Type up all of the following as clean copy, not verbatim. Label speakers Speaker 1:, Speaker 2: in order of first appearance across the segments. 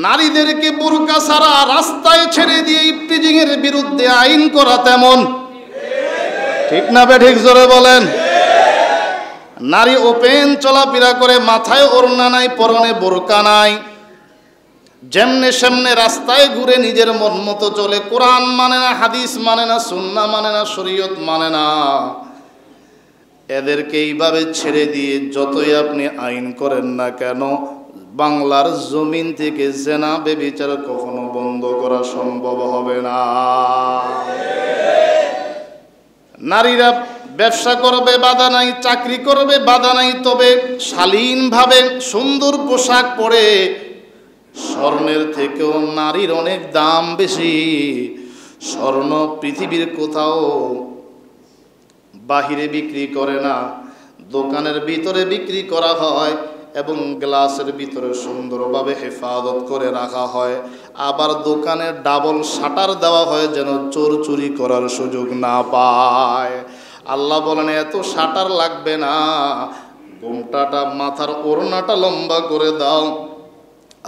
Speaker 1: নারীদেরকে বুরকা ছাড়া রাস্তায় ছেড়ে দিয়ে ইফটিজিং এর বিরুদ্ধে আইন করা তেমন ঠিক না ঠিক জোরে বলেন। নারী ওপেন চলাফেরা করে, মাথায় ওড়না নাই, পরনে বোরকা নাই, যেমনে সেমনে রাস্তায় ঘুরে নিজের মন মতো চলে, কোরআন মানে না, হাদিস মানে না, সুন্নাহ মানে না, শরীয়ত মানে না। এদেরকে এইভাবে ছেড়ে দিয়ে যতই আপনি আইন করেন না কেন, বাংলার জমিন থেকে জেনা ব্যভিচার কখনো বন্ধ করা সম্ভব হবে না। নারীরা ব্যবসা করবে বাধা নাই, চাকরি করবে বাধা নাই, তবে শালীনভাবে সুন্দর পোশাক পরে, স্বর্ণের থেকেও নারীর অনেক দাম বেশি। স্বর্ণ পৃথিবীর কোথাও বাহিরে বিক্রি করে না, দোকানের ভিতরে বিক্রি করা হয় এবং গ্লাসের ভিতরে সুন্দরভাবে হেফাজত করে রাখা হয়। আবার দোকানে ডাবল শাটার দেওয়া হয় যেন চোর চুরি করার সুযোগ না পায়। আল্লাহ বলেন এত শাটার লাগবে না, ঘোমটাটা মাথার ওড়নাটা লম্বা করে দাও,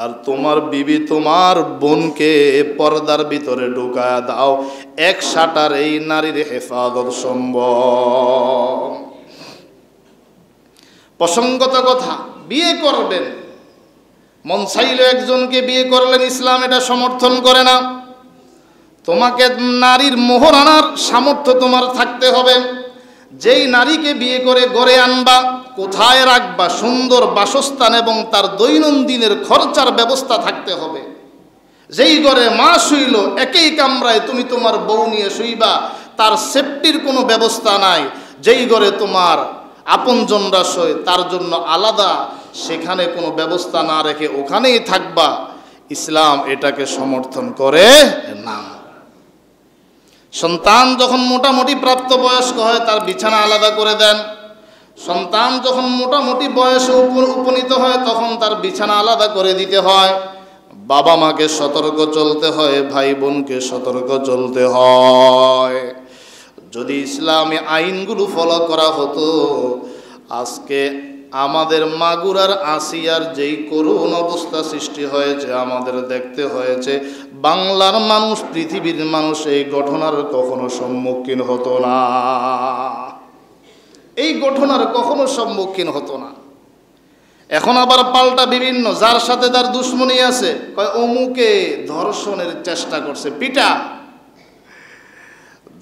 Speaker 1: আর তোমার বিবি তোমার বোনকে পর্দার ভিতরে ঢুকায় দাও। এক শাটার এই নারীর হেফাজত সম্ভব। প্রসঙ্গত কথা, বিয়ে করবেন, মন চাইলে একজনকে বিয়ে করলেন, ইসলাম এটা সমর্থন করে না। তোমাকে নারীর মোহর আনার সামর্থ্য তোমার থাকতে হবে। যেই নারীকে বিয়ে করে ঘরে আনবা, কোথায় রাখবা, সুন্দর বাসস্থান এবং তার দৈনন্দিনের খরচার ব্যবস্থা থাকতে হবে। যেই ঘরে মা শুইল, একই কামরায় তুমি তোমার বউ নিয়ে শুইবা, তার সেফটির কোনো ব্যবস্থা নাই। যেই ঘরে তোমার আপনজনরা শোয়, তার জন্য আলাদা সেখানে কোনো ব্যবস্থা না রেখে ওখানেই থাকবা, ইসলাম এটাকে সমর্থন করে না। সন্তান যখন মোটামুটি প্রাপ্তবয়স্ক হয়, তার বিছানা আলাদা করে দেন। সন্তান যখন মোটামুটি বয়সে উপনীত হয়, তখন তার বিছানা আলাদা করে দিতে হয়। বাবা মাকে সতর্ক চলতে হয়, ভাই বোনকে সতর্ক চলতে হয়। যদি ইসলামী আইনগুলো ফলো করা হতো, আজকে আমাদের মাগুরার আসিয়ার যেই করুণ অবস্থা সৃষ্টি হয়েছে, আমাদের দেখতে হয়েছে, বাংলার মানুষ, পৃথিবীর মানুষ এই ঘটনার কখনো সম্মুখীন হতো না। এই ঘটনার কখনো সম্মুখীন হতো না। এখন আবার পাল্টা বিভিন্ন, যার সাথে তার দুশ্মনী আছে, কয় অমুকে ধর্ষণের চেষ্টা করছে, পিটা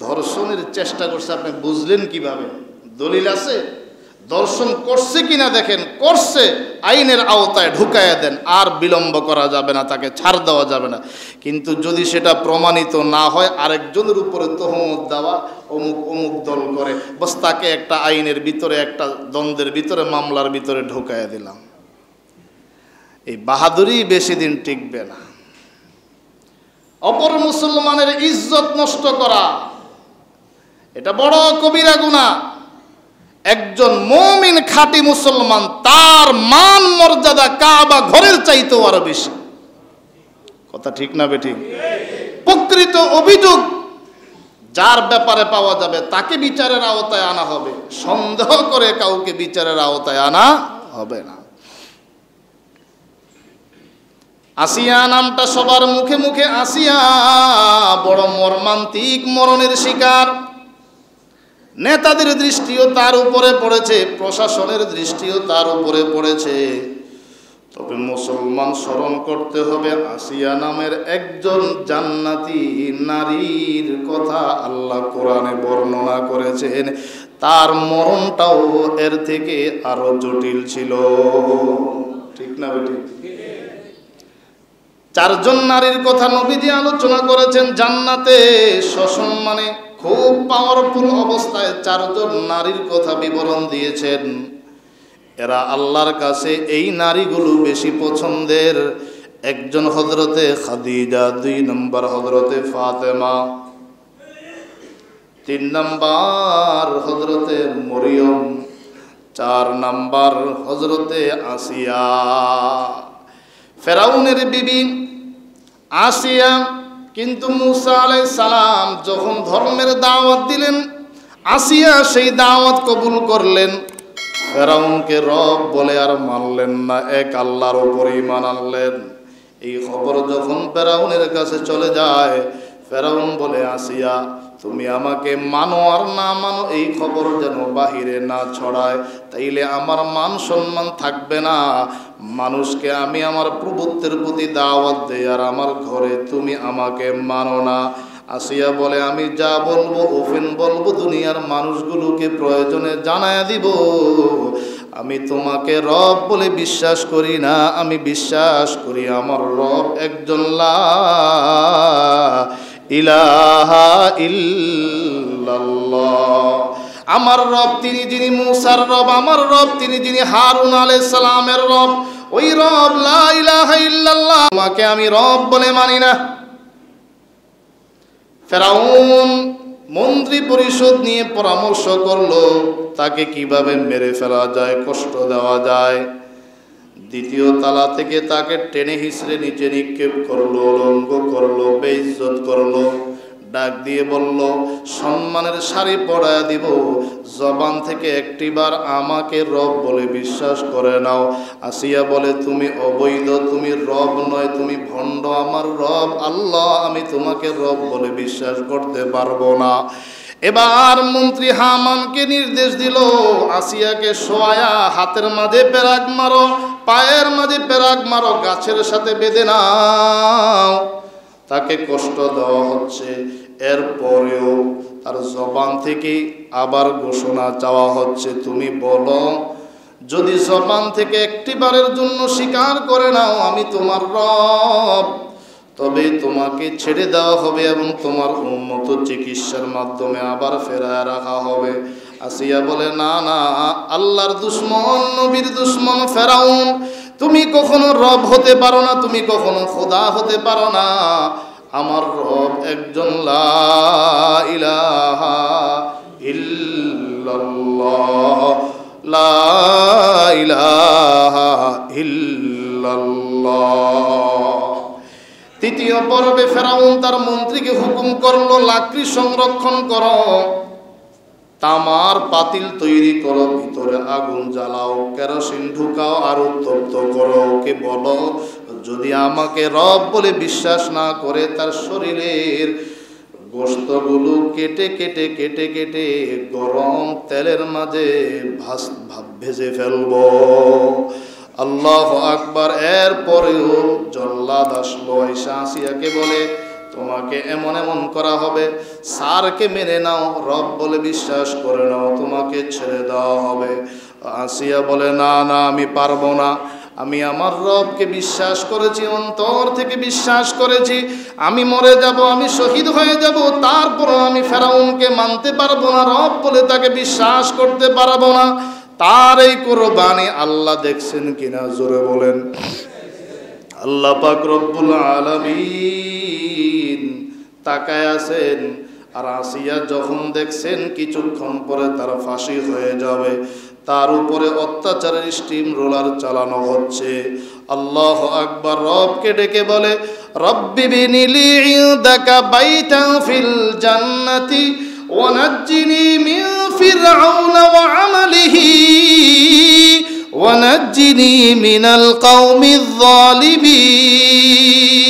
Speaker 1: ধর্ষণের চেষ্টা করছে। আপনি বুঝলেন কিভাবে? দলিল আছে? দর্শন করছে কিনা দেখেন, করছে, আইনের আওতায় ঢুকাইয়া দেন, আর বিলম্ব করা যাবে না, তাকে ছাড় দেওয়া যাবে না। কিন্তু যদি সেটা প্রমাণিত না হয়, আরেকজনের উপরে তহমত দেওয়া, অমুক অমুক দল করে, বস তাকে একটা আইনের ভিতরে, একটা দ্বন্দ্বের ভিতরে, মামলার ভিতরে ঢুকাইয়া দিলাম। এই বাহাদুরি বেশি দিন টিকবে না। অপর মুসলমানের ইজ্জত নষ্ট করা, এটা বড় কবিরা গুনাহ। একজন মুমিন খাঁটি মুসলমান, তার মান মর্যাদা কাবা ঘরের চাইতেও আরো বেশি। কথা ঠিক না বেঠিক? প্রকৃত অভিযোগ যার ব্যাপারে পাওয়া যাবে, তাকে বিচারের আওতায় আনা হবে। সন্দেহ করে কাউকে বিচারের আওতায় আনা হবে না। আসিয়া নামটা সবার মুখে মুখে, আসিয়া বড় মর্মান্তিক মরণের শিকার। নেতাদের দৃষ্টিও তার উপরে পড়েছে, প্রশাসনের দৃষ্টিও তার উপরে পড়েছে। তবে মুসলমান স্মরণ করতে হবে, আসিয়া নামের একজন জান্নাতি নারীর কথা আল্লাহ কোরআনে বর্ণনা করেছেন। তার মরণটাও এর থেকে আরো জটিল ছিল। ঠিক না বেঠিক? চারজন নারীর কথা নবীজি আলোচনা করেছেন জান্নাতে, সসম্মানে খুব পাওয়ারফুল অবস্থায় চারজন নারীর কথা বিবরণ দিয়েছেন। এরা আল্লাহর কাছে এই নারীগুলো বেশি পছন্দের। একজন হযরতে খাদিজা, 2 নম্বর হযরতে ফাতেমা, 3 নম্বর হযরতে মরিয়ম, 4 নম্বর হযরতে আসিয়া। ফেরাউনের বিবি আসিয়া। কিন্তু মুসা আলাইহিস সালাম যখন ধর্মের দাওয়াত দিলেন, আসিয়া সেই দাওয়াত কবুল করলেন। ফেরাউনকে রব বলে আর মানলেন না, এক আল্লাহর উপর ঈমান আনলেন। এই খবর যখন ফেরাউনের কাছে চলে যায়, ফেরাউন বলে, আসিয়া তুমি আমাকে মানো আর না মানো এই খবর যেন বাহিরে না ছড়ায়, তাইলে আমার মান সম্মান থাকবে না। মানুষকে আমি আমার প্রভুত্বের প্রতি দাওয়াত দেই আর আমার ঘরে তুমি আমাকে মানো না। আসিয়া বলে, আমি যা বলবো ওপেন বলবো, দুনিয়ার মানুষগুলোকে প্রয়োজনে জানায়া দিব। আমি তোমাকে রব বলে বিশ্বাস করি না, আমি বিশ্বাস করি আমার রব একজন, লা ইলাহা ইল্লাল্লাহ। আমার রব তিনি যিনি মূসার রব, আমার রব তিনি যিনি হারুন আলাইহিস সালামের রব, ওই রব লা ইলাহা ইল্লাল্লাহ, তোমাকে আমি রব বলে মানি না। ফেরাউন মন্ত্রী পরিষদ নিয়ে পরামর্শ করলো তাকে কিভাবে মেরে ফেলা যায়, কষ্ট দেওয়া যায়। দ্বিতীয় তালা থেকে তাকে টেনে হিঁচড়ে নিচে নিক্ষেপ করলো, অলঙ্গ করলো, বেইজ্জত করলো, ডাক দিয়ে বলল, সম্মানের শাড়ি পরায়া দিব, জবান থেকে একটিবার আমাকে রব বলে বিশ্বাস করে নাও। আসিয়া বলে, তুমি অবৈধ, তুমি রব নয়, তুমি ভণ্ড, আমার রব আল্লাহ, আমি তোমাকে রব বলে বিশ্বাস করতে পারবো না। এবার মন্ত্রী হামানকে নির্দেশ দিল, আসিয়াকে শোয়ায়া হাতের মাঝে পেরাক মারো, পায়ের মাঝে পেরাক মারো, গাছের সাথে বেঁধে নাও। তাকে কষ্ট দেওয়া হচ্ছে, এরপরেও তার জবান থেকে আবার ঘোষণা চাওয়া হচ্ছে, তুমি বলো, যদি জবান থেকে একটিবারের জন্য স্বীকার করে নাও আমি তোমার রব, তবে তোমাকে ছেড়ে দেওয়া হবে এবং তোমার উন্নত চিকিৎসার মাধ্যমে আবার ফেরায় রাখা হবে। আসিয়া বলে, না না, আল্লাহর দুশ্মন, নবীর দুশ্মন ফেরাউন, তুমি কখনো রব হতে পারো না, তুমি কখনো খোদা হতে পারো না। আমার রব একজন, লা ইলাহা ইল্লাল্লাহ, লা ইলাহা ইল্লাল্লাহ। তৃতীয় পর্বে ফেরাউন তার মন্ত্রীকে হুকুম করলো, লাকড়ি সংরক্ষণ করো, তামার পাতিল তৈরি করো, ভিতরে আগুন জ্বালাও, কেরোসিন ঢুকাও আর উত্তপ্ত করো। ওকে বলো, যদি আমাকে রব বলে বিশ্বাস না করে তার শরীরের গোশতগুলো কেটে কেটে কেটে কেটে গরম তেলের মাঝে ভেজে ফেলবো। আল্লাহু আকবার। এরপরেও জল্লাদ আসলো, আয়েশা আসিয়াকে বলে, তোমাকে এমন এমন করা হবে, স্যারকে মেনে নাও, রব বলে বিশ্বাস করে নাও, তোমাকে ছেড়ে দেওয়া হবে। আসিয়া বলে, না না, আমি পারবো না, আমি আমার রবকে বিশ্বাস করেছি, অন্তর থেকে বিশ্বাস করেছি, আমি মরে যাব, আমি শহীদ হয়ে যাব, তারপরও আমি ফেরাউনকে মানতে পারবো না, রব বলে তাকে বিশ্বাস করতে পারবো না। তার এই কুরবানি আল্লাহ দেখছেন কিনা, জোরে বলেন। আল্লাহ পাক রব্বুল আলামিন তাকায় আছেন। আর আসিয়া যখন দেখছেন কিছুক্ষণ পরে তার ফাঁসি হয়ে যাবে, তার উপরে অত্যাচারের স্টিম রোলার চালানো হচ্ছে। আল্লাহু আকবার। রবকে ডেকে বলে, রব্বি বিনিলি ইনদাকা বাইতান ফিল জান্নাতি ওয়া নাজ্জিনি মিন ফিরআউনা ওয়া আমালিহি ওয়া নাজ্জিনি মিনাল কওমিয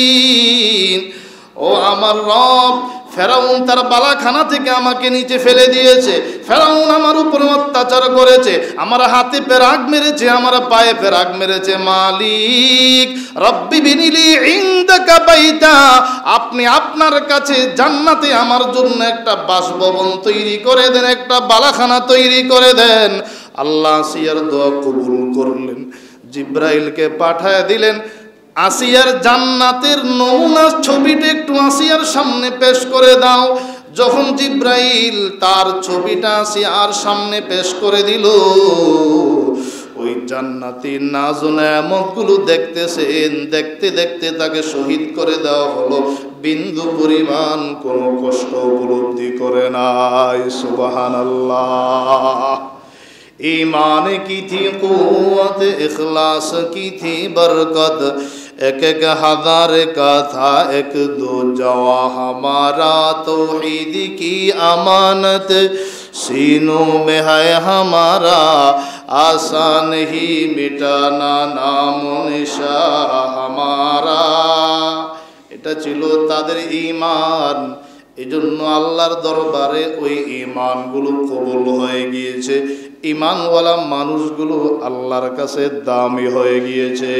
Speaker 1: যালিমিন। ও আমার রব, ফেরাউন তার বালাখানা থেকে আমাকে নিচে ফেলে দিয়েছে, ফেরাউন আমার উপরে অত্যাচার করেছে, আমার হাতে পেরাক মেরেছে, আমার পায়ে পেরাক মেরেছে। মালিক, রব্বি বিনিলি ইনদাকা বাইতা, আপনি আপনার কাছে জান্নাতে আমার জন্য একটা বাসভবন তৈরি করে দেন, একটা বালাখানা তৈরি করে দেন। আল্লাহ আসিয়ার দোয়া কবুল করলেন, জিব্রাইলকে পাঠায় দিলেন, আসিয়ার জান্নাতের নমুনা ছবিটা একটু আসিয়ার সামনে পেশ করে দাও। যখন জিব্রাইল তার ছবিটা আসিয়ার সামনে পেশ করে দিল, ওই জান্নাতি নাজ নেয়ামতগুলো দেখতেছেন, দেখতে দেখতে তাকে শহীদ করে দেওয়া হলো, বিন্দু পরিমাণ কোনো কষ্ট উপলব্ধি করে নাই। সুবহানাল্লাহ। ईमान की थी क़ुव्वत, इखलास की थी बरकत, एक एक हज़ार का था एक दो जवा, हमारा तौहीद की अमानत सीनों में है हमारा, आशा नहीं मिटाना नाम निशा हमारा। এটা ছিল তাদের ঈমান। এজন্য আল্লাহর দরবারে ওই ঈমানগুলো কবুল হয়ে গিয়েছে। ঈমানওয়ালা মানুষগুলো আল্লাহর কাছে দামি হয়ে গিয়েছে।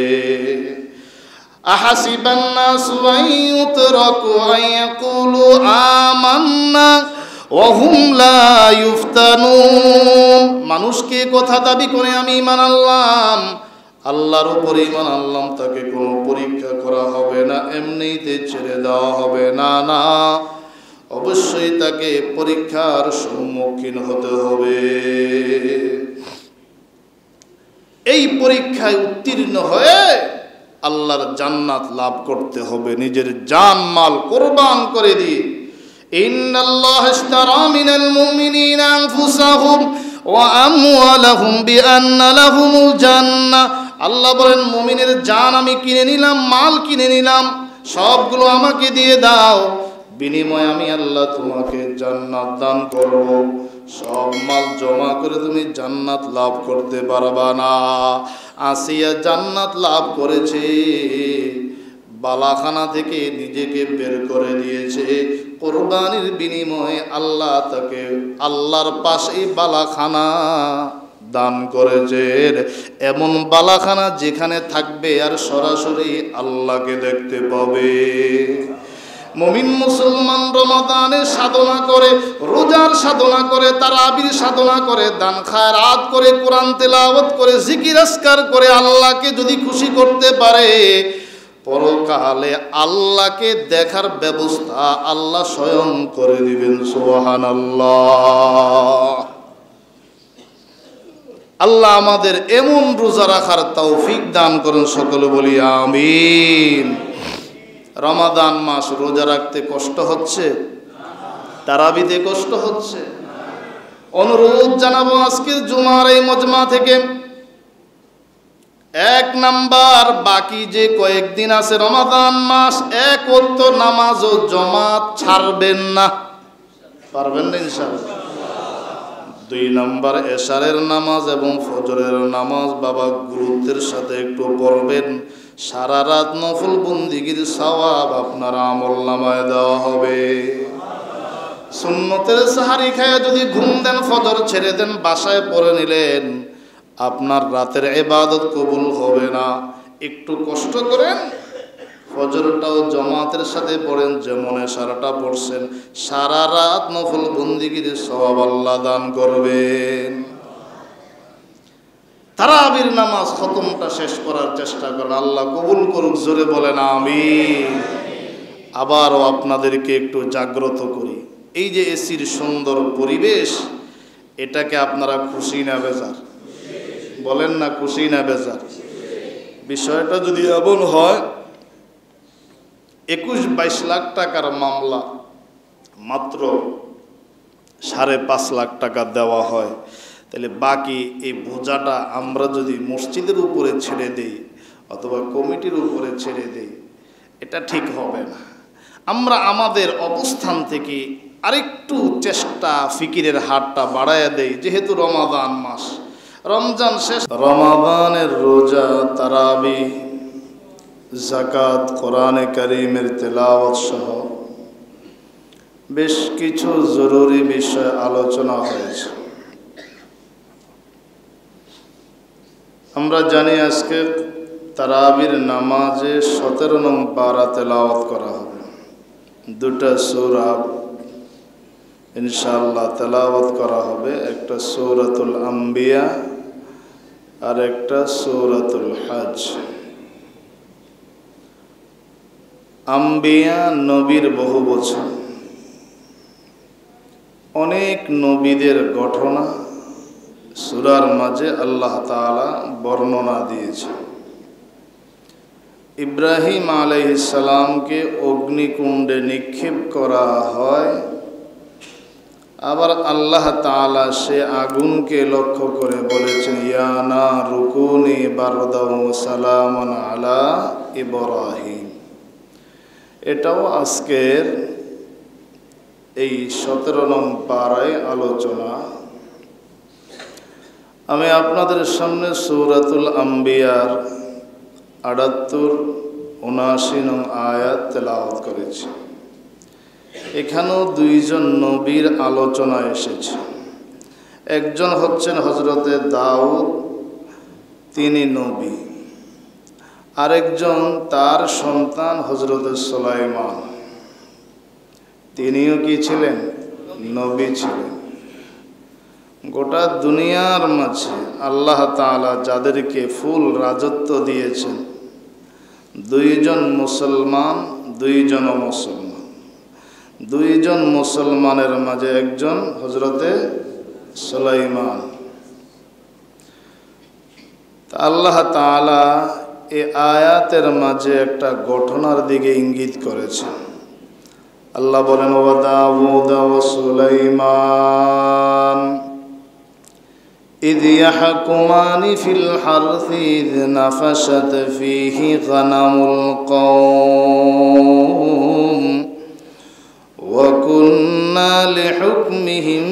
Speaker 1: আহাসিবান নাসু আন ইউতরাকু আন ইয়াকুলু আমান্না ওয়া হুম লা ইফতানুন। মানুষকে কথা দাবি করে আমি ঈমান আনলাম, আল্লাহর উপরে ঈমান আনলাম, তাকে কোনো পরীক্ষা করা হবে না, এমনিতে ছেড়ে দেওয়া হবে না। না, অবশ্যই তাকে পরীক্ষার সম্মুখীন হতে হবে। এই পরীক্ষায় উত্তীর্ণ হয়ে আল্লাহর জান্নাত লাভ করতে হবে, নিজের জান মাল কোরবান করে দিয়ে। ইন্নাল্লাহা ইশতারা মিনাল মুমিনিনা আনফুসাহুম ওয়া আমওয়ালাহুম বিআন্না লাহুমুল জান্নাহ। আল্লাহ বলেন, মুমিনের জান আমি কিনে নিলাম, মাল কিনে নিলাম, সবগুলো আমাকে দিয়ে দাও, বিনিময়ে আমি আল্লাহ তোমাকে জান্নাত দান করব। সব মাল জমা করে তুমি জান্নাত লাভ করতে পারবা না। আসিয়া জান্নাত লাভ করেছে, বালাখানা থেকে নিজেকে বের করে দিয়েছে। কোরবানির বিনিময়ে আল্লাহ তাকে আল্লাহর পাশেই বালাখানা দান করেছে। এমন বালাখানা যেখানে থাকবে আর সরাসরি আল্লাহকে দেখতে পাবে। মুমিন মুসলমান রমাদানের সাধনা করে, রোজার সাধনা করে, তারাবির সাধনা করে, দান খায়রাত করে, কোরআন তেলাওয়াত করে, জিকির আজকার করে আল্লাহকে যদি খুশি করতে পারে, পরকালে আল্লাহকে দেখার ব্যবস্থা আল্লাহ স্বয়ং করে দিবেন। সুবহানাল্লাহ। আল্লাহ আমাদের এমন রোজা রাখার তৌফিক দান করেন, সকলে বলি আমিন। রমাদান মাস রোজা রাখতে কষ্ট হচ্ছে? তারাবিতে কষ্ট হচ্ছে? অনুরোধ জানাবো আজকের জুমার এই মজমা থেকে, এক নাম্বার, বাকি যে কয়েকদিন আছে রমাদান মাস, এক ওয়াক্ত নামাজও জমাত ছাড়বেন না। পারবেন না ইনশাআল্লাহ? দুই নাম্বার, এশারের নামাজ এবং ফজরের নামাজ বাবা গুরুত্বের সাথে একটু পড়বেন। সারা রাত নফল বন্দিগির সওয়াব আপনার আমলনামায় দেওয়া হবে। সুন্নতের সাহারি খায় যদি ঘুম দেন, ফজর ছেড়ে দেন, বাসায় পড়ে নিলেন, আপনার রাতের ইবাদত কবুল হবে না। একটু কষ্ট করেন, ফজরটাও জামাতের সাথে পড়েন, যেমন সারাটা পড়ছেন, সারা রাত নফল বন্দিগির সওয়াব আল্লাহ দান করবেন। তারাবির নামাজ খতমটা শেষ করার চেষ্টা করেন, আল্লাহ কবুল করুক, জোরে বলেন আমিন। আবারও আপনাদেরকে একটু জাগ্রত করি, এই যে এসির সুন্দর পরিবেশ, এটাকে আপনারা খুশি না বেজার? বলেন না, খুশি না বেজার? বিষয়টা যদি এমন হয় 21-22 লাখ টাকার মামলা মাত্র 5.5 লাখ টাকা দেওয়া হয়, তাহলে বাকি এই বোঝাটা আমরা যদি মসজিদের উপরে ছেড়ে দেই অথবা কমিটির উপরে ছেড়ে দেই, এটা ঠিক হবে না। আমরা আমাদের অবস্থান থেকে আরেকটু চেষ্টা, ফিকিরের হাতটা বাড়াইয়া দেই। যেহেতু রমাদান মাস, রমজান শেষ, রমাদানের রোজা, তারাবি, যাকাত, কোরআনে কারীমের তেলাওয়াত সহ বেশ কিছু জরুরি বিষয় আলোচনা হয়েছে। আমরা জানি আজকে তারাবির নামাজে 17 নং পারা তেলাওয়াত করা হবে। 2টা সূরা ইনশাআল্লাহ তেলাওয়াত করা হবে, একটা সূরাতুল আম্বিয়া আর একটা সূরাতুল হজ। আম্বিয়া নবীর বহু বচন, অনেক নবীদের ঘটনা সূরার মাঝে আল্লাহ তাআলা বর্ণনা দিয়েছে। ইব্রাহিম আলাইহিস সালামকে অগ্নিকুণ্ডে নিক্ষেপ করা হয়, আবার আল্লাহ তাআলা সে আগুনকে লক্ষ্য করে বলেছেন, ইয়া নারু কুনি বারদাও সালামান আলা ইব্রাহিম। এটাও আজকের এই 17 নং পারায় আলোচনা। আমি আপনাদের সামনে সূরাতুল আম্বিয়ার ৭৮, ৭৯ নং আয়াত তেলাওয়াত করেছি। এখানেও দুইজন নবীর আলোচনা এসেছে। একজন হচ্ছেন হযরতে দাউদ, তিনি নবী। আরেকজন তার সন্তান হযরতে সুলাইমান, তিনিও কি ছিলেন? নবী ছিলেন। গোটা দুনিয়ার মাঝে আল্লাহ তাআলা যাদেরকে ফুল রাজত্ব দিয়েছেন, দুইজন মুসলমান, দুইজন অমুসলমান। দুইজন মুসলমানের মাঝে একজন হযরতে সুলাইমান। আল্লাহ তাআলা এই আয়াতের মাঝে একটা ঘটনার দিকে ইঙ্গিত করেছেন। আল্লাহ বলেন, ওয়া দাউদ ওয়া সুলাইমান إذ يحكمان في الحرث إذ نفشت فيه غنم القوم وكنا لحكمهم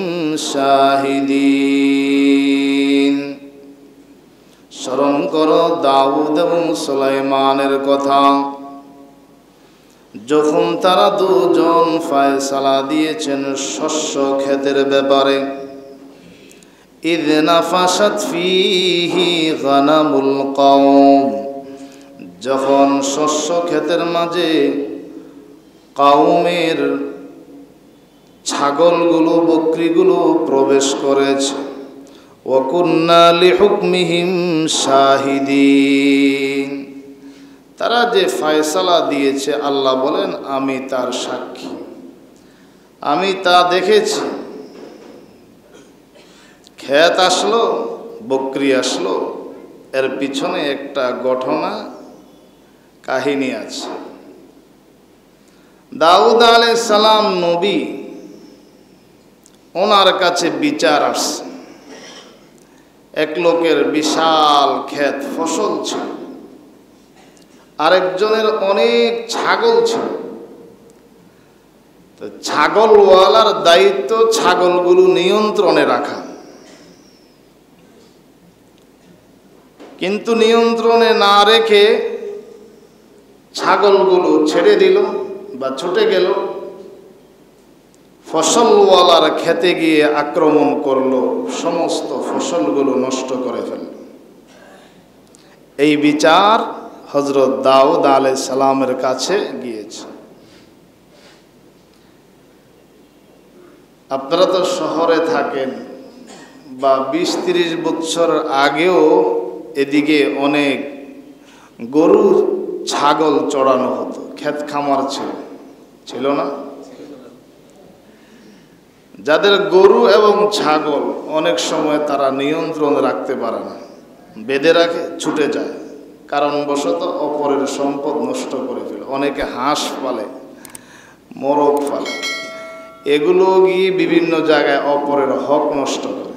Speaker 1: شاهدين। স্মরণ করো দাউদ এবং সুলাইমানের কথা, যখন তারা দুজন ফয়সালা দিয়েছেন শস্য ক্ষেতের ব্যাপারে। إذ نفشت فيه غنم القوم, যখন শস্য ক্ষেতের মাঝে কওমের ছাগলগুলো, বকরিগুলো প্রবেশ করেছে। وكنا لحكمهم شاهدين, তারা যে ফয়সালা দিয়েছে আল্লাহ বলেন আমি তার সাক্ষী, আমি তা দেখেছি। ক্ষেত আসলো, বকরি আসলো, এর পিছনে একটা ঘটনা কাহিনী আছে। দাউদ আলাইহিস সালাম নবী, ওনার কাছে বিচার আসছে। এক লোকের বিশাল ক্ষেত ফসল ছিল, আরেকজনের অনেক ছাগল ছিল। তো ছাগলওয়ালার দায়িত্ব ছাগলগুলো নিয়ন্ত্রণে রাখা, কিন্তু নিয়ন্ত্রণে না রেখে ছাগলগুলো ছেড়ে দিল বা ছুটে গেল, ফসলওয়ালার খেতে গিয়ে আক্রমণ করলো, সমস্ত ফসলগুলো নষ্ট করে ফেলল। এই বিচার হযরত দাউদ আলাইহিস সালামের কাছে গিয়েছে। আপনারা তো শহরে থাকেন, বা 20-30 বছর আগেও এদিকে অনেক গরু ছাগল চড়ানো হতো, ক্ষেত খামার ছিল না? যাদের গরু এবং ছাগল অনেক সময় তারা নিয়ন্ত্রণ রাখতে পারে না, বেঁধে রাখে, ছুটে যায়, কারণবশত অপরের সম্পদ নষ্ট করে ফেলে। অনেকে হাঁস পালে, মোরগ পালে, এগুলো গিয়ে বিভিন্ন জায়গায় অপরের হক নষ্ট করে।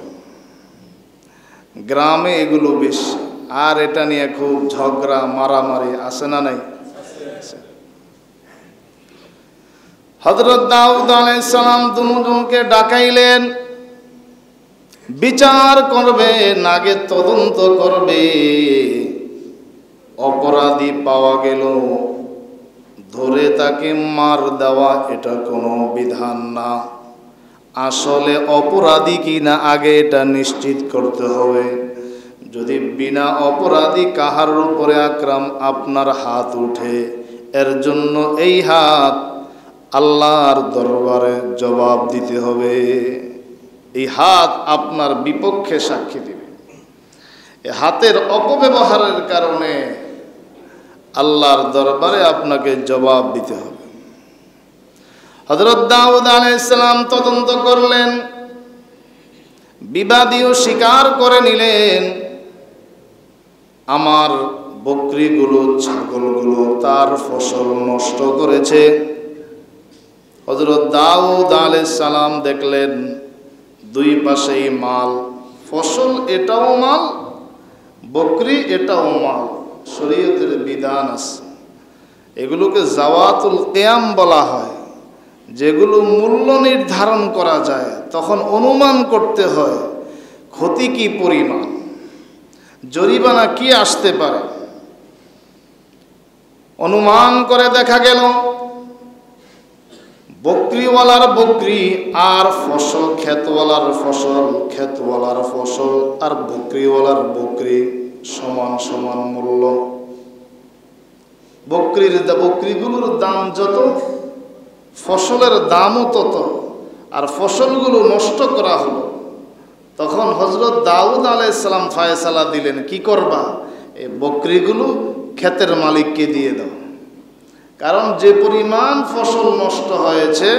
Speaker 1: গ্রামে এগুলো বেশি, আর এটা নিয়ে খুব ঝগড়া মারামারি আছে না নাই? হযরত দাউদ আলাইহিস সালাম দুজনকে ডাকাইলেন, বিচার করবে, আগে তদন্ত করবে। অপরাধী পাওয়া গেল, ধরে তাকে মার দেওয়া এটা কোনো বিধান না। আসলে অপরাধী কিনা আগে এটা নিশ্চিত করতে হবে। যদি বিনা অপরাধী কাহার উপরে আপনার হাত উঠে, এর জন্য এই হাত আল্লাহর দরবারে জবাব দিতে হবে। এই হাত আপনার বিপক্ষে সাক্ষী দিবে। এই হাতের অপব্যবহারের কারণে আল্লাহর দরবারে আপনাকে জবাব দিতে হবে। হযরত দাউদ আলাইহিস সালাম তদন্ত করলেন, বিবাদীও স্বীকার করে নিলেন, আমার বকরিগুলো, ছাগলগুলো তার ফসল নষ্ট করেছে। হযরত দাউদ আলাইহিস সালাম দেখলেন দুই পাশেই মাল, ফসল এটাও মাল, বকরি এটাও মাল। শরীয়তের বিধান আছে, এগুলোকে জাওয়াতুল কিয়াম বলা হয়। যেগুলো মূল্য নির্ধারণ করা যায়, তখন অনুমান করতে হয় ক্ষতি কি পরিমাণ, জরিমানা কি আসতে পারে। অনুমান করে দেখা গেল বকরিওয়ালার বকরি আর ফসল, ক্ষেতওয়ালার ফসল, ক্ষেতওয়ালার ফসল আর বকরিওয়ালার বকরি সমান সমান মূল্য। বকরিগুলোর দাম যত, ফসলের দামও তত, আর ফসলগুলো নষ্ট করা হলো। তখন হযরত দাউদ আলাইহিস সালাম ফয়সালা দিলেন, কি করবা, এই বকরিগুলো ক্ষেতের মালিককে দিয়ে দাও। কারণ যে পরিমাণ ফসল নষ্ট হয়েছে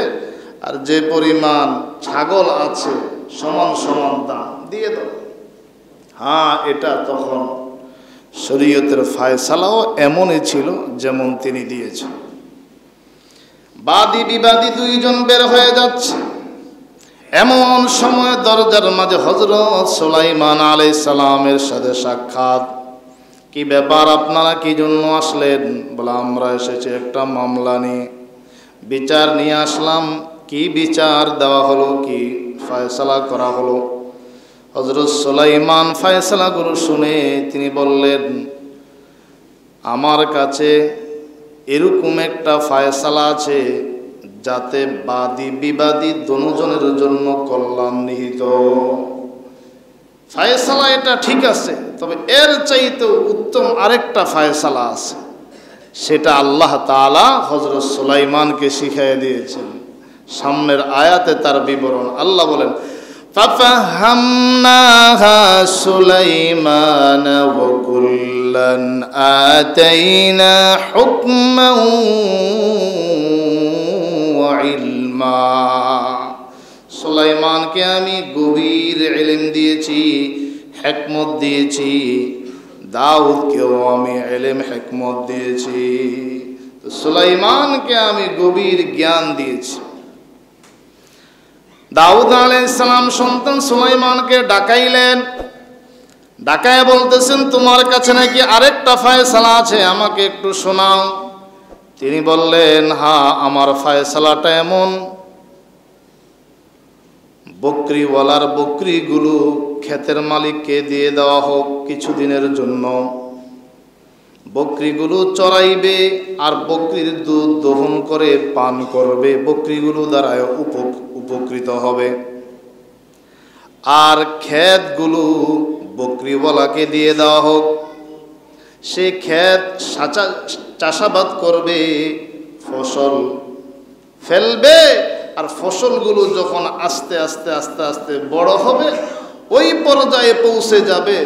Speaker 1: আর যে পরিমাণ ছাগল আছে সমান সমান দাম দিয়ে দাও। হ্যাঁ, এটা তখন শরীয়তের ফয়সালাও এমনই ছিল যেমন তিনি দিয়েছেন। বাদী বিবাদী দুইজন বের হয়ে যাচ্ছে, এমন সময় দরজার মাঝে হযরত সুলাইমান আলাইহিস সালামের সাথে সাক্ষাৎ। কি ব্যাপার, আপনারা কি জন্য আসলেন? বলে, আমরা এসেছি একটা মামলা নিয়ে, বিচার নিয়ে আসলাম। কি বিচার দেওয়া হলো, কি ফয়সালা করা হলো? হযরত সুলাইমান ফয়সালাগুলো শুনে তিনি বললেন, আমার কাছে এরকম একটা ফয়সালা আছে যাতে বাদী বিবাদী দুজনের জন্য কল্যাণ নিহিত। ফয়সালা এটা ঠিক আছে, তবে এর চাইতে উত্তম আরেকটা ফয়সালা আছে, সেটা আল্লাহ তাআলা হযরত সুলাইমানকে শিখিয়ে দিয়েছেন। সামনের আয়াতে তার বিবরণ। আল্লাহ বলেন, ফাফাহামনাহা সুলাইমান ওয়া কুল্লান আতাইনা হুকমান ওয়া ইলমা। সুলাইমানকে আমি গভীর ইলম দিয়েছি, হিকমত দিয়েছি। দাউদকেও আমি ইলম হিকমত দিয়েছি। তো সুলাইমানকে আমি গভীর জ্ঞান দিয়েছি। দাউদ আলাইহিস সালাম সন্তান সুলাইমানকে ডাকাইলেন, ডাকায় বলতেছেন, তোমার কাছে নাকি আরেকটা ফয়সালা আছে, আমাকে একটু শোনাও। তিনি বললেন, হ্যাঁ, আমার ফয়সালাটা এমন, বকরিওয়ালার বকরিগুলো ক্ষেতের মালিককে দিয়ে দেওয়া হোক কিছুদিনের জন্য। বকরিগুলো চড়াইবে আর বকরির দুধ দহন করে পান করবে, বকরিগুলো দ্বারা উপকৃত হবে। আর ক্ষেতগুলো বকরিওয়ালাকে দিয়ে দেওয়া হোক, সে ক্ষেত চাষাবাদ করবে, ফসল ফেলবে, আর ফসলগুলো যখন আস্তে আস্তে আস্তে আস্তে বড় হবে, ওই পর্যায়ে পৌঁছে যাবে,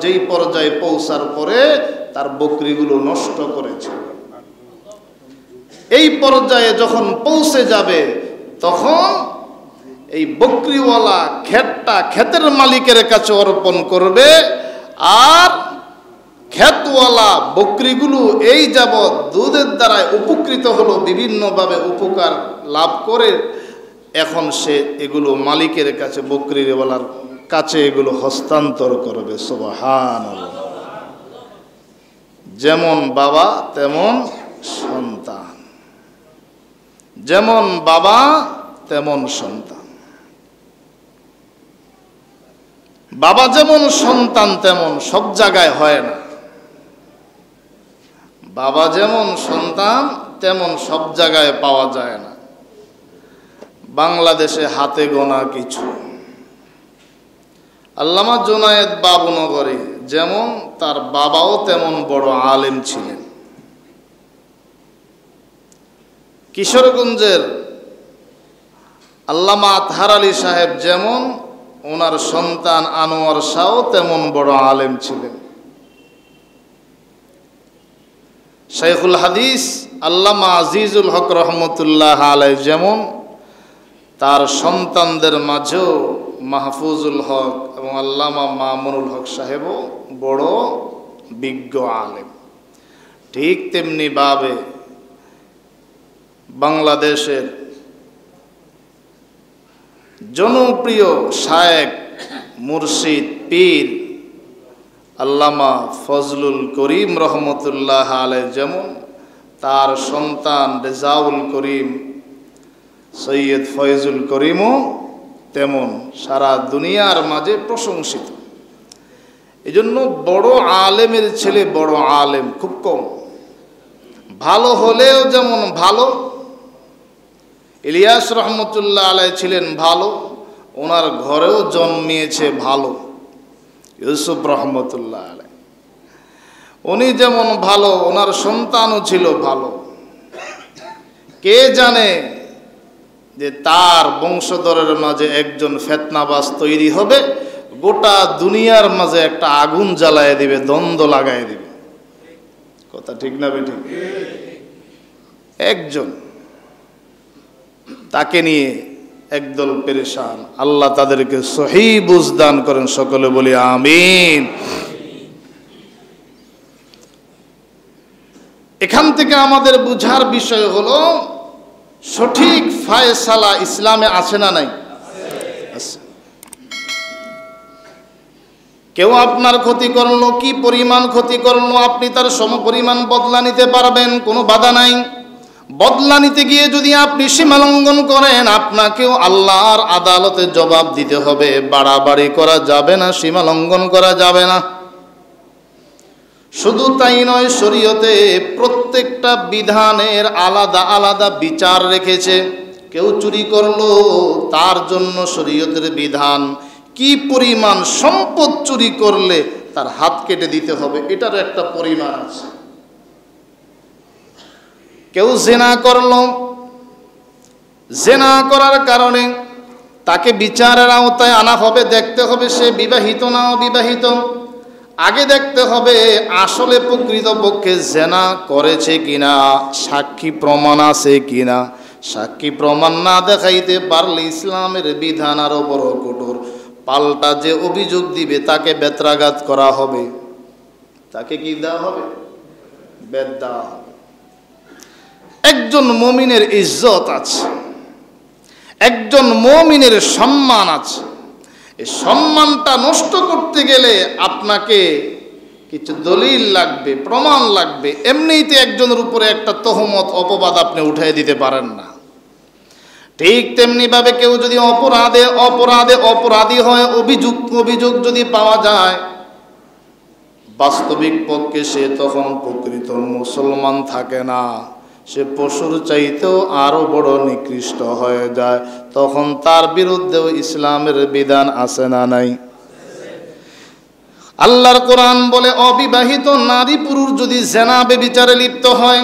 Speaker 1: যেই পর্যায়ে পৌঁছার পরে তার বকরিগুলো নষ্ট করেছে। এই পর্যায়ে যখন পৌঁছে যাবে, তখন এই বকরিওয়ালা ক্ষেতটা ক্ষেতের মালিকের কাছে অর্পণ করবে, আর ক্ষেতওয়ালা বকরিগুলো এই যাবৎ দুধের দ্বারা উপকৃত হলো, বিভিন্নভাবে উপকার লাভ করে, এখন সে এগুলো মালিকের কাছে, বকরিওয়ালার কাছে এগুলো হস্তান্তর করবে। সুবহানাল্লাহ। যেমন বাবা তেমন সন্তান, যেমন বাবা তেমন সন্তান। বাবা যেমন সন্তান তেমন সব জায়গায় হয় না। বাবা যেমন সন্তান তেমন সব জায়গায় পাওয়া যায় না। বাংলাদেশে হাতে গোনা কিছু। আল্লামা জুনায়েদ বাবুনগরে যেমন, তার বাবাও তেমন বড় আলেম ছিলেন। কিশোরগঞ্জের আল্লামা আতহার আলী সাহেব যেমন, ওনার সন্তান আনোয়ার শাহ তেমন বড় আলেম ছিলেন। শাইখুল হাদিস আল্লামা আজিজুল হক রহমতুল্লাহ আলাইহি যেমন, তার সন্তানদের মাঝেও মাহফুজুল হক এবং আল্লামা মামুনুল হক সাহেবও বড় বিজ্ঞ আলেম। ঠিক তেমনি ভাবে বাংলাদেশের জনপ্রিয় শায়েখ, মুর্শিদ, পীর আল্লামা ফজলুল করিম রহমতুল্লাহ আলাইহি যেমন, তার সন্তান রেজাউল করিম, সৈয়দ ফয়জুল করিমও তেমন সারা দুনিয়ার মাঝে প্রশংসিত। এজন্য বড় আলেমের ছেলে বড় আলেম খুব কম। ভালো হলেও যেমন ভালো, ইলিয়াস রহমতুল্লাহ আলাই ছিলেন ভালো, ওনার ঘরেও জন্মিয়েছে ভালো ইউসুফ রহমতুল্লাহ আলাই। উনি যেমন ভালো, ওনার সন্তানও ছিল ভালো। কে জানে যে তার বংশধরের মাঝে একজন ফিতনাবাজ তৈরি হবে, গোটা দুনিয়ার মাঝে একটা আগুন জ্বালায় দিবে, দ্বন্দ্ব লাগায় দিবে। কথা ঠিক না বেঠিক? একজন, তাকে নিয়ে একদল পেরেশান। আল্লাহ তাদেরকে সহি বুঝ দান করেন, সকলে বলি আমিন। এখান থেকে আমাদের বুঝার বিষয় হলো সঠিক ফায়সালা ইসলামে আছে না নাই? আছে। কেউ আপনার ক্ষতি করলো, কি পরিমাণ ক্ষতি করলো, আপনি তার সমপরিমাণ বদলা নিতে পারবেন, কোনো বাধা নাই। বদলা নিতে গিয়ে যদি আপনি সীমা লঙ্ঘন করেন, আপনাকেও আল্লাহর আদালতে জবাব দিতে হবে। বাড়াবাড়ি করা যাবে না, সীমা লঙ্ঘন করা যাবে না। শুধু তাই নয়, শরীয়তে প্রত্যেকটা বিধানের আলাদা আলাদা বিচার রেখেছে। কেউ চুরি করলো, তার জন্য শরীয়তের বিধান কি পরিমাণ সম্পদ চুরি করলে তার হাত কেটে দিতে হবে, এটার একটা পরিমাণ আছে। কেউ জেনা করলো, জেনা করার কারণে তাকে বিচারের আওতায় আনা হবে। দেখতে হবে সে বিবাহিত না অবিবাহিত। আগে দেখতে হবে আসলে প্রকৃতপক্ষে জেনা করেছে কিনা, সাক্ষী প্রমাণ আছে কিনা। সাক্ষী প্রমাণ না দেখাইতে পারলে ইসলামের বিধান আরো বড় কঠোর। পাল্টা যে অভিযোগ দিবে তাকে বেত্রাঘাত করা হবে, তাকে কি দেওয়া হবে? বেত দেওয়া হবে। একজন মুমিনের ইজ্জত আছে, একজন মুমিনের সম্মান আছে। এই সম্মানটা নষ্ট করতে গেলে আপনাকে কিছু দলিল লাগবে, প্রমাণ লাগবে। এমনিতে একজনের উপরে একটা তহমত, অপবাদ আপনি উঠাই দিতে পারেন না। ঠিক তেমনি ভাবে কেউ যদি অপরাধী হয়, অভিযোগ যদি পাওয়া যায়, বাস্তবিক পক্ষে সে তখন প্রকৃত মুসলমান থাকে না, সে পশুর চাইতেও আরো বড় নিকৃষ্ট হয়ে যায়। তখন তার বিরুদ্ধেও ইসলামের বিধান আছে না নাই? আল্লাহর কোরআন বলে, অবিবাহিত নারী পুরুষ যদি জেনা ব্যভিচারে লিপ্ত হয়,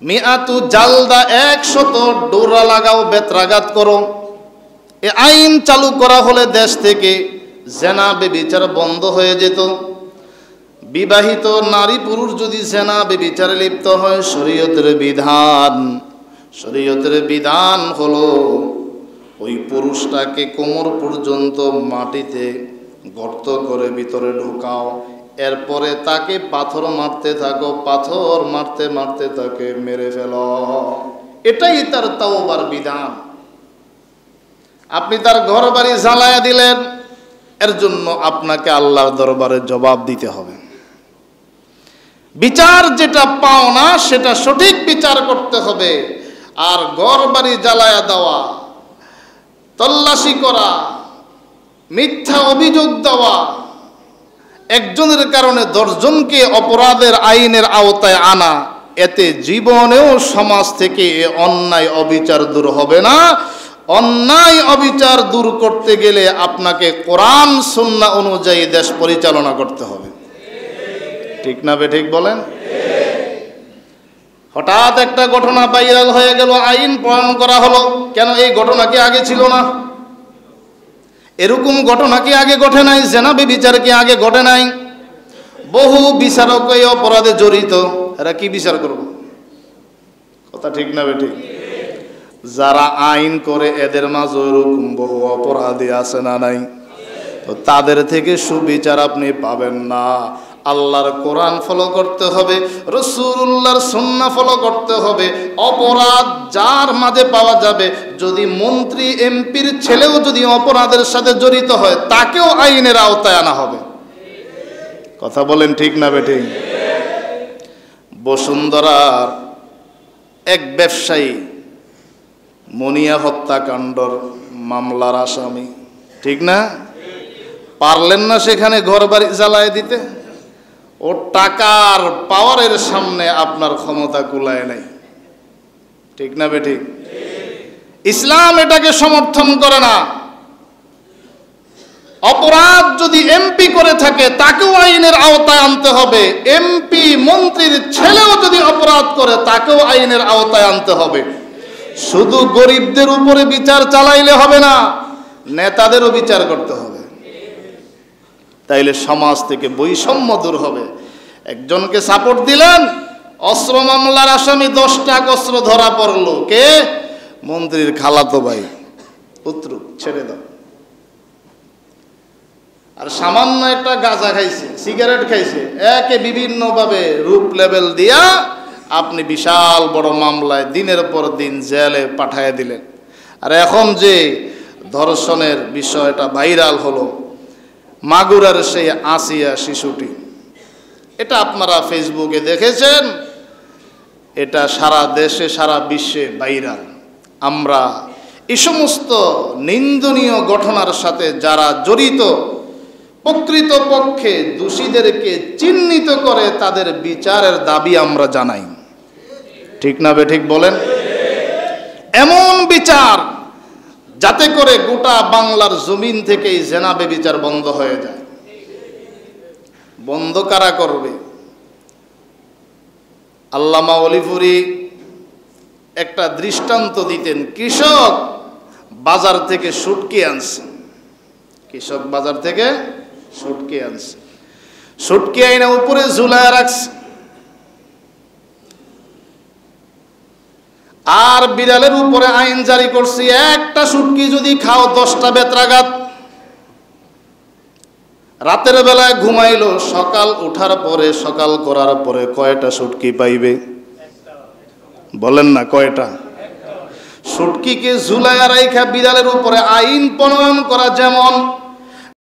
Speaker 1: মিআতু জালদা, 100 ডোরা লাগাও, বেত্রাঘাত করো। এ আইন চালু করা হলে দেশ থেকে জেনা ব্যভিচার বন্ধ হয়ে যেত। বিবাহিত নারী পুরুষ যদি জেনা ব্যভিচারে লিপ্ত হয়, শরীয়তের বিধান হলো ওই পুরুষটাকে কোমর পর্যন্ত মাটিতে গর্ত করে ভিতরে ঢোকাও, এরপরে তাকে পাথর মারতে থাকো, পাথর মারতে মারতে তাকে মেরে ফেলো। এটাই তার তাওবার বিধান। আপনি তার ঘর বাড়ি জ্বালায়া দিলেন, এর জন্য আপনাকে আল্লাহর দরবারে জবাব দিতে হবে। বিচার যেটা পাও না সেটা সঠিক বিচার করতে হবে। আর ঘর বাড়ি জ্বালায়া দেওয়া, তল্লাশি করা, মিথ্যা অভিযোগ দেওয়া, একজনের কারণে 10 জনকে অপরাধের আইনের আওতায় আনা, এতে জীবনেও সমাজ থেকে অন্যায় অবিচার দূর হবে না। অন্যায় অবিচার দূর করতে গেলে আপনাকে কোরআন সুন্নাহ অনুযায়ী দেশ পরিচালনা করতে হবে। ঠিক না বেঠিক বলেন? হঠাৎ একটা ঘটনা ভাইরাল হয়ে গেল, আইন প্রণয়ন করা হলো। কেন? এই ঘটনা কি আগে ছিল না? এরকম ঘটনা কি আগে ঘটে নাই? জেনা ব্যভিচার কি আগে ঘটে নাই? বহু বিচারক এই অপরাধে জড়িত, এরা কি বিচার করব? কথা ঠিক না বেঠিক? যারা আইন করে এদের মাঝে এরকম বহু অপরাধী আছে না নাই? তো তাদের থেকে সুবিচার আপনি পাবেন না। আল্লাহর কোরআন ফলো করতে হবে, রাসূলুল্লাহর সুন্নাহ ফলো করতে হবে। অপরাধ যার মাঝে পাওয়া যাবে, যদি মন্ত্রী এমপির ছেলেও যদি অপরাধের সাথে জড়িত হয়, তাকেও আইনের আওতায় আনা হবে। কথা বলেন ঠিক না বেঠিক? বসুন্ধরার এক ব্যবসায়ী মনিয়া হত্যাকাণ্ডর মামলার আসামি, ঠিক না? পারলেন না সেখানে ঘর বাড়ি জ্বালায় দিতে? ও টাকার পাওয়ারের সামনে আপনার ক্ষমতা কুলায় নাই, ঠিক না বেঠিক? ইসলাম এটাকে সমর্থন করে না। অপরাধ যদি এমপি করে থাকে তাকেও আইনের আওতায় আনতে হবে। এমপি মন্ত্রীর ছেলেও যদি অপরাধ করে তাকেও আইনের আওতায় আনতে হবে। শুধু গরিবদের উপরে বিচার চালাইলে হবে না, নেতাদেরও বিচার করতে হবে। তাইলে সমাজ থেকে বৈষম্য দূর হবে। একজনকে সাপোর্ট দিলেন, অস্ত্র মামলার আসামি 10টা অস্ত্র ধরা পড়লো, কে? মন্ত্রীর খালাতো ভাই, পুত্র, ছেড়ে দাও। আর সামান্য একটা গাঁজা খাইছে, সিগারেট খাইছে, একে বিভিন্নভাবে রূপ লেবেল দিয়া আপনি বিশাল বড় মামলায় দিনের পর দিন জেলে পাঠায় দিলেন। আর এখন যে ধর্ষণের বিষয়টা ভাইরাল হলো, মাগুরার সেই আসিয়া শিশুটি, এটা আপনারা ফেসবুকে দেখেছেন, এটা সারা দেশে সারা বিশ্বে ভাইরাল। আমরা এই সমস্ত নিন্দনীয় ঘটনার সাথে যারা জড়িত, প্রকৃতপক্ষে দোষীদেরকে চিহ্নিত করে তাদের বিচারের দাবি আমরা জানাই, ঠিক না বেঠিক বলেন? এমন বিচার যাতে করে গোটা বাংলার জমিন থেকে এই জেনা বেবিচার বন্ধ হয়ে যায়। বন্ধ কারা করবে? আল্লামা অলিপুরি একটা দৃষ্টান্ত দিতেন। কৃষক বাজার থেকে শুটকি আনছে, কৃষক বাজার থেকে শুটকি আনছে, শুটকি আইনা উপরে ঝুলায় রাখছে, আর বিড়ালের উপরে আইন জারি করছে, একটা শুটকি যদি খাও 10টা বেত্রাঘাত। রাতের বেলায় ঘুমাইলো, সকাল উঠার পরে, সকাল করার পরে কয়টা শুটকি পাইবে? বলেন না কয়টা? শুটকিকে ঝুলাইয়া রাইখা বিড়ালের উপরে আইন প্রণয়ন করা যেমন